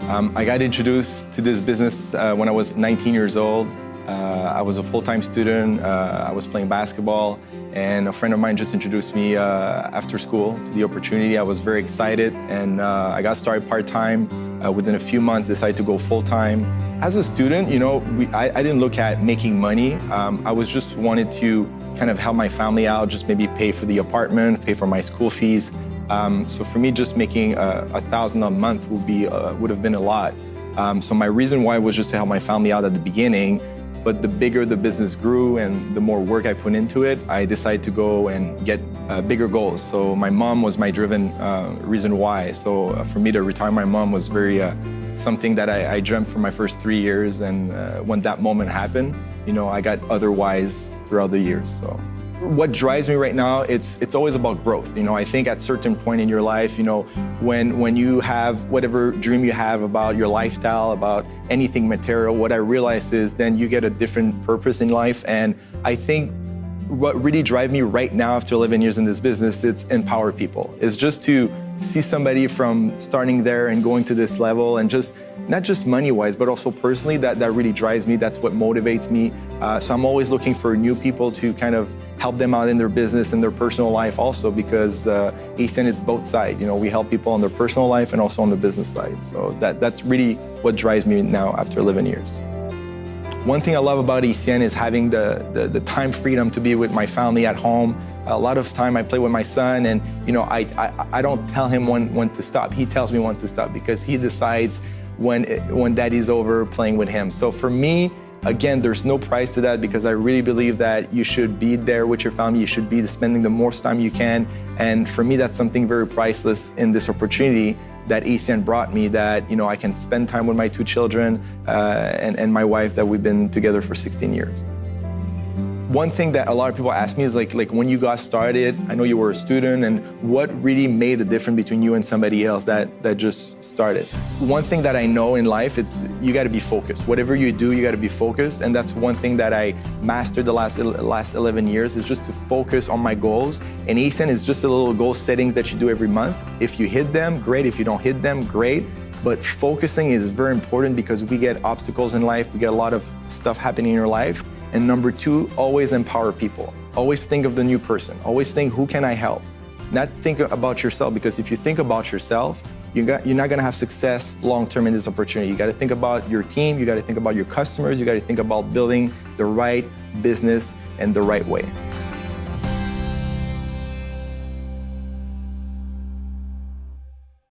I got introduced to this business when I was 19 years old. I was a full-time student. I was playing basketball, and a friend of mine just introduced me after school to the opportunity. I was very excited, and I got started part-time. Within a few months, decided to go full-time. As a student, you know, I didn't look at making money. I was just wanted to kind of help my family out, just maybe pay for the apartment, pay for my school fees. So for me, just making $1,000 a month would have been a lot. So my reason why was just to help my family out at the beginning. But the bigger the business grew and the more work I put into it, I decided to go and get bigger goals. So my mom was my driven reason why. So for me to retire my mom was very something that I dreamt for my first 3 years. And when that moment happened, you know, I got other whys throughout the years. So what drives me right now, it's always about growth. You know, I think at a certain point in your life, you know, when you have whatever dream you have about your lifestyle, about anything material, what I realize is then you get a different purpose in life. And I think what really drives me right now after 11 years in this business, it's empower people. It's just to see somebody from starting there and going to this level, and just not just money-wise, but also personally, that really drives me. That's what motivates me. So I'm always looking for new people to kind of help them out in their business and their personal life also, because ACN, it's both sides. You know, we help people on their personal life and also on the business side. So that's really what drives me now after 11 years. One thing I love about ACN is having the time freedom to be with my family at home. A lot of time I play with my son, and you know, I don't tell him when to stop. He tells me when to stop, because he decides when daddy's over playing with him. So for me, again, there's no price to that, because I really believe that you should be there with your family. You should be spending the most time you can. And for me, that's something very priceless in this opportunity that ACN brought me, that, you know, I can spend time with my 2 children and my wife that we've been together for 16 years. One thing that a lot of people ask me is like when you got started, I know you were a student, and what really made a difference between you and somebody else that just started? One thing that I know in life, it's you got to be focused. Whatever you do, you got to be focused, and that's one thing that I mastered the last 11 years, is just to focus on my goals. And ACN is just a little goal settings that you do every month. If you hit them, great. If you don't hit them, great. But focusing is very important, because we get obstacles in life. We get a lot of stuff happening in your life. And number 2, always empower people. Always think of the new person. Always think, who can I help? Not think about yourself, because if you think about yourself, you're not gonna have success long-term in this opportunity. You gotta think about your team, you gotta think about your customers, you gotta think about building the right business and the right way.